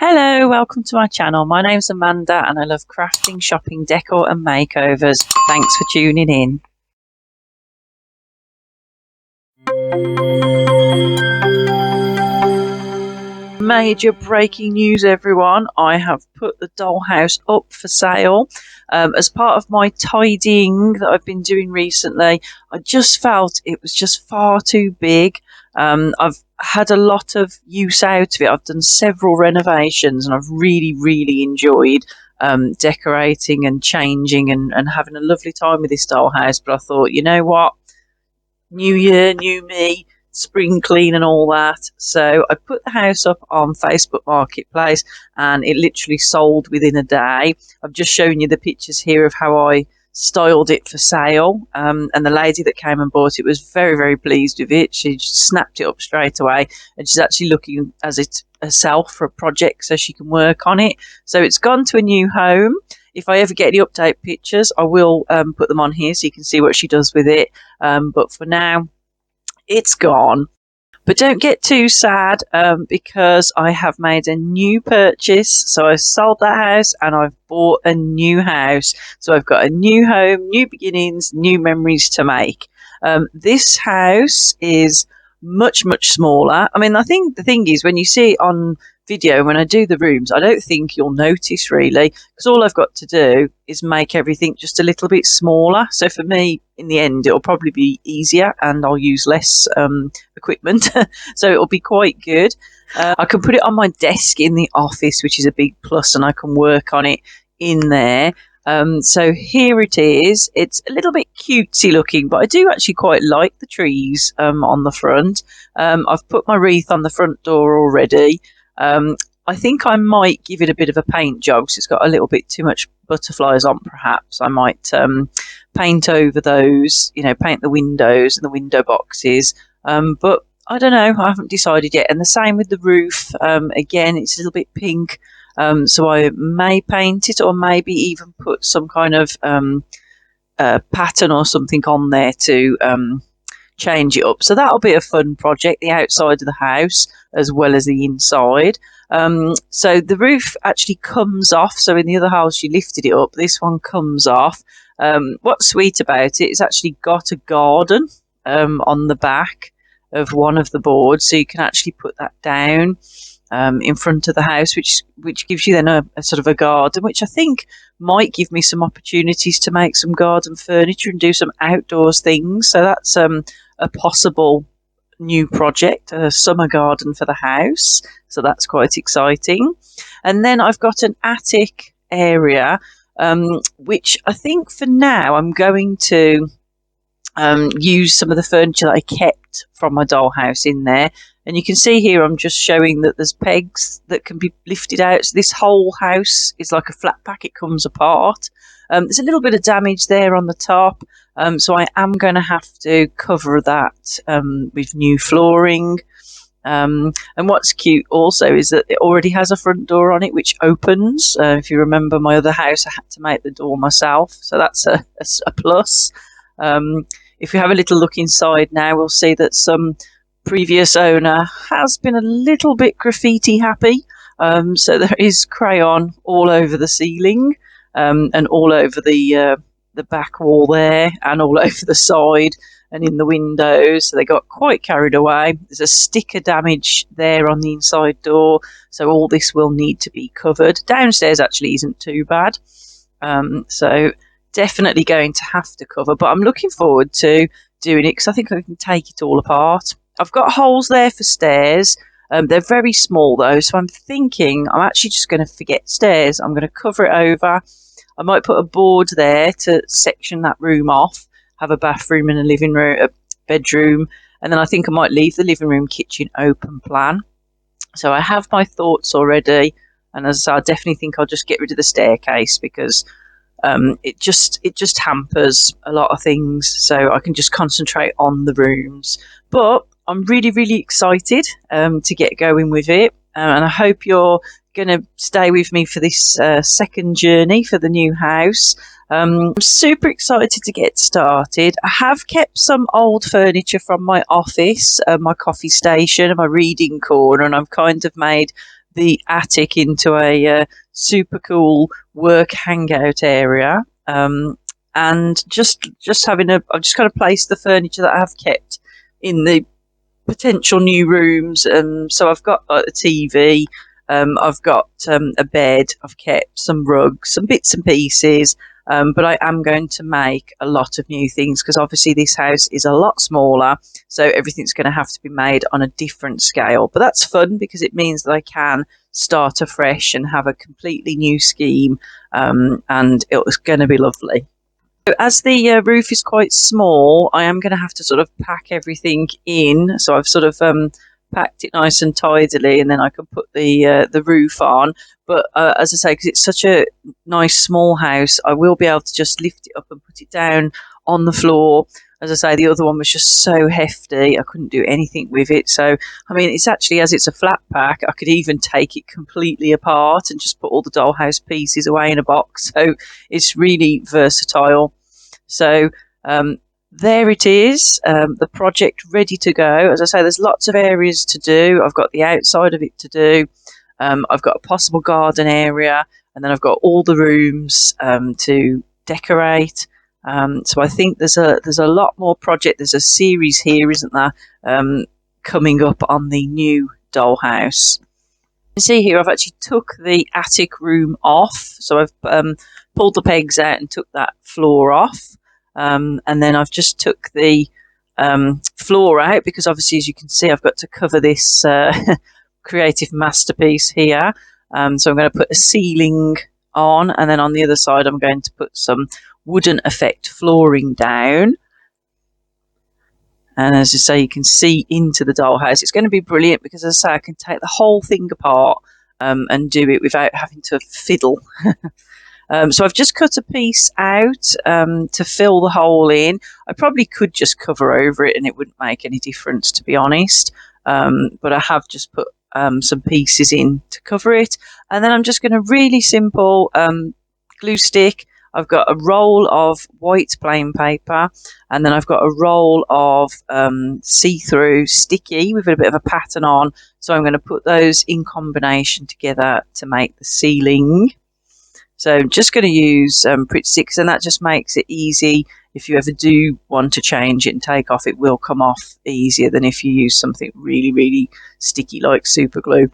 Hello, welcome to my channel. My name's Amanda and I love crafting, shopping, decor and makeovers. Thanks for tuning in. Major breaking news, everyone. I have put the dollhouse up for sale. As part of my tidying that I've been doing recently, I just felt it was just far too big. I've had a lot of use out of it. I've done several renovations and I've really enjoyed decorating and changing and having a lovely time with this dollhouse. But I thought, you know what? New year, new me, spring clean and all that. So I put the house up on Facebook Marketplace and it literally sold within a day. I've just shown you the pictures here of how I styled it for sale, and the lady that came and bought it was very pleased with it. She just snapped it up straight away and she's actually looking as it herself for a project so she can work on it. So it's gone to a new home. If I ever get any update pictures, I will put them on here so you can see what she does with it. But for now, it's gone. But don't get too sad because I have made a new purchase. So I sold that house and I've bought a new house. So I've got a new home, new beginnings, new memories to make. This house is much smaller. I mean, I think the thing is when you see it on video, when I do the rooms, I don't think you'll notice really, because all I've got to do is make everything just a little bit smaller. So for me, in the end, it'll probably be easier and I'll use less equipment. So it'll be quite good. I can put it on my desk in the office, which is a big plus, and I can work on it in there. So here it is. It's a little bit cutesy looking, but I do actually quite like the trees on the front. I've put my wreath on the front door already. I think I might give it a bit of a paint job because it's got a little bit too much butterflies on, perhaps. I might paint over those, paint the windows and the window boxes. But I don't know. I haven't decided yet. And the same with the roof. Again, it's a little bit pink. So I may paint it or maybe even put some kind of pattern or something on there to change it up. So that'll be a fun project, the outside of the house as well as the inside. So the roof actually comes off. So in the other house you lifted it up. This one comes off. What's sweet about it is actually got a garden on the back of one of the boards, so you can actually put that down in front of the house, which gives you then a sort of a garden, which I think might give me some opportunities to make some garden furniture and do some outdoors things. So that's a possible new project, a summer garden for the house. So that's quite exciting. And then I've got an attic area, which I think for now I'm going to use some of the furniture that I kept from my dollhouse in there. And you can see here I'm just showing that there's pegs that can be lifted out. So this whole house is like a flat pack. It comes apart. There's a little bit of damage there on the top. So I am going to have to cover that with new flooring. And what's cute also is that it already has a front door on it which opens. If you remember my other house, I had to make the door myself. So that's a plus. If we have a little look inside now, we'll see that some previous owner has been a little bit graffiti happy. So there is crayon all over the ceiling and all over the back wall there and all over the side and in the windows. So they got quite carried away. There's a sticker damage there on the inside door. So all this will need to be covered. Downstairs actually isn't too bad. So definitely going to have to cover, but I'm looking forward to doing it because I think I can take it all apart. I've got holes there for stairs. They're very small though, so I'm thinking I'm actually just going to forget stairs. I'm going to cover it over. I might put a board there to section that room off, have a bathroom and a living room, a bedroom, and then I think I might leave the living room kitchen open plan. So I have my thoughts already, and as I definitely think I'll just get rid of the staircase because it just hampers a lot of things, so I can just concentrate on the rooms. But I'm really excited to get going with it, and I hope you're going to stay with me for this second journey for the new house. I'm super excited to get started. I have kept some old furniture from my office, my coffee station and my reading corner, and I've kind of made the attic into a super cool work hangout area. And just having I've just kind of placed the furniture that I have kept in the potential new rooms. So I've got like a TV, I've got a bed, I've kept some rugs, some bits and pieces. But I am going to make a lot of new things because obviously this house is a lot smaller, so everything's going to have to be made on a different scale. But that's fun because it means that I can start afresh and have a completely new scheme, and it's going to be lovely. As the roof is quite small, I am going to have to sort of pack everything in. So I've sort of packed it nice and tidily, and then I can put the roof on. But as I say, because it's such a nice small house, I will be able to just lift it up and put it down on the floor. As I say, the other one was just so hefty, I couldn't do anything with it. So, I mean, it's actually, as it's a flat pack, I could even take it completely apart and just put all the dollhouse pieces away in a box. So it's really versatile. So there it is, the project ready to go. As I say, there's lots of areas to do. I've got the outside of it to do. I've got a possible garden area, and then I've got all the rooms to decorate. So I think there's a lot more project. There's a series here, isn't there, coming up on the new dollhouse. You see here, I've actually took the attic room off. So I've pulled the pegs out and took that floor off. And then I've just took the floor out because obviously, as you can see, I've got to cover this creative masterpiece here. So I'm going to put a ceiling on, and then on the other side I'm going to put some wooden effect flooring down. And as I say, you can see into the dollhouse. It's going to be brilliant because, as I say, I can take the whole thing apart and do it without having to fiddle. So I've just cut a piece out to fill the hole in. I probably could just cover over it and it wouldn't make any difference, to be honest. But I have just put some pieces in to cover it. And then I'm just going to really simple glue stick. I've got a roll of white plain paper, and then I've got a roll of see-through sticky with a bit of a pattern on. So I'm going to put those in combination together to make the ceiling. So I'm just going to use Pretty Sticks, and that just makes it easy. If you ever do want to change it and take off, it will come off easier than if you use something really, really sticky like super glue.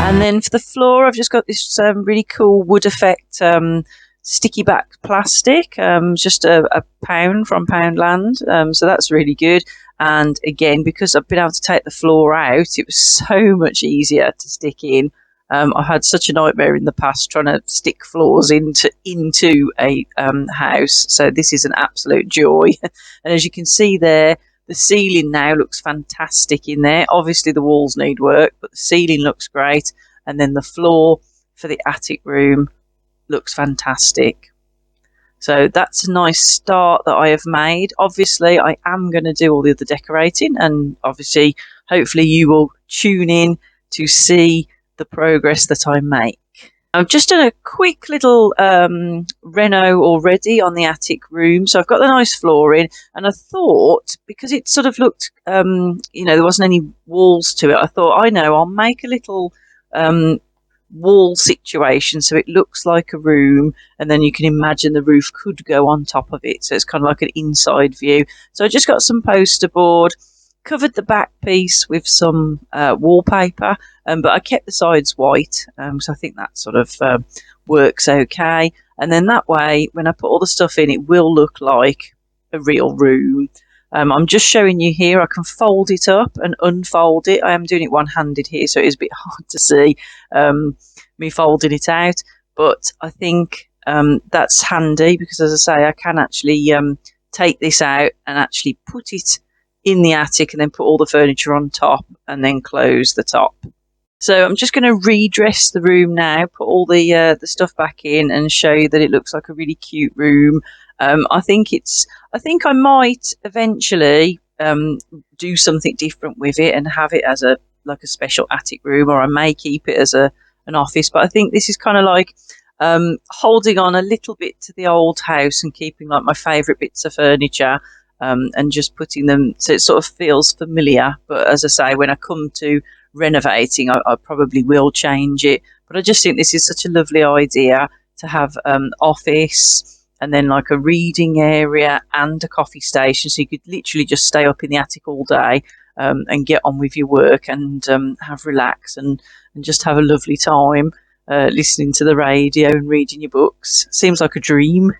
And then for the floor, I've just got this really cool wood effect sticky back plastic, just a pound from Poundland. So that's really good. And again, because I've been able to take the floor out, it was so much easier to stick in. I've had such a nightmare in the past trying to stick floors into a house. So this is an absolute joy. And as you can see there, the ceiling now looks fantastic in there. Obviously the walls need work, but the ceiling looks great. And then the floor for the attic room looks fantastic. So that's a nice start that I have made. Obviously, I am going to do all the other decorating, and obviously, hopefully you will tune in to see the progress that I make. I've just done a quick little reno already on the attic room. So I've got the nice flooring, and I thought, because it sort of looked, there wasn't any walls to it, I thought, I'll make a little wall situation so it looks like a room, and then you can imagine the roof could go on top of it. So it's kind of like an inside view. So I just got some poster board, covered the back piece with some wallpaper, but I kept the sides white, so I think that sort of works okay. And then that way, when I put all the stuff in, it will look like a real room. I'm just showing you here. I can fold it up and unfold it. I am doing it one-handed here, so it is a bit hard to see me folding it out. But I think that's handy because, as I say, I can actually take this out and actually put it in the attic and then put all the furniture on top and then close the top. So I'm just going to redress the room now, put all the stuff back in, and show you that it looks like a really cute room. I think I might eventually do something different with it and have it as a special attic room, or I may keep it as an office. But I think this is kind of like holding on a little bit to the old house and keeping like my favourite bits of furniture. And just putting them so it sort of feels familiar. But as I say, when I come to renovating, I probably will change it. But I just think this is such a lovely idea to have office and then like a reading area and a coffee station, so you could literally just stay up in the attic all day and get on with your work and have relax and just have a lovely time listening to the radio and reading your books. Seems like a dream.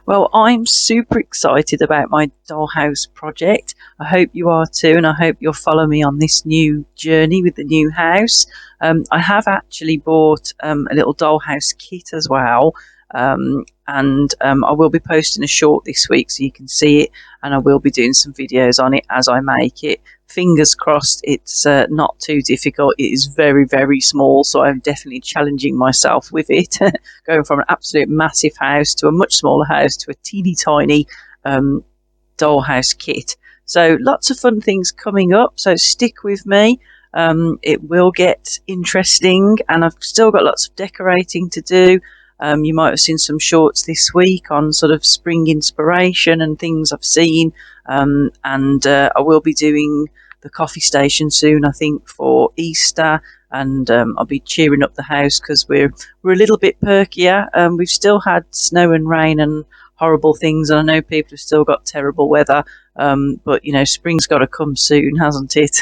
Well, I'm super excited about my dollhouse project. I hope you are too, and I hope you'll follow me on this new journey with the new house. I have actually bought a little dollhouse kit as well, and I will be posting a short this week so you can see it, and I will be doing some videos on it as I make it. Fingers crossed it's not too difficult. It is very, very small, so I'm definitely challenging myself with it. Going from an absolute massive house to a much smaller house to a teeny tiny dollhouse kit. So lots of fun things coming up, so stick with me. It will get interesting, and I've still got lots of decorating to do. You might have seen some shorts this week on sort of spring inspiration and things I've seen, and I will be doing the coffee station soon, I think, for Easter, and I'll be cheering up the house because we're a little bit perkier. We've still had snow and rain and horrible things, and I know people have still got terrible weather, but you know, spring's got to come soon, hasn't it?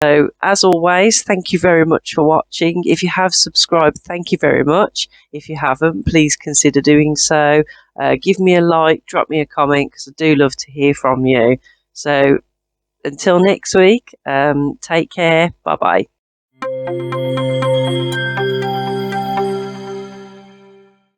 So, as always, thank you very much for watching. If you have subscribed, thank you very much. If you haven't, please consider doing so. Give me a like, drop me a comment, because I do love to hear from you. So, until next week, take care. Bye-bye.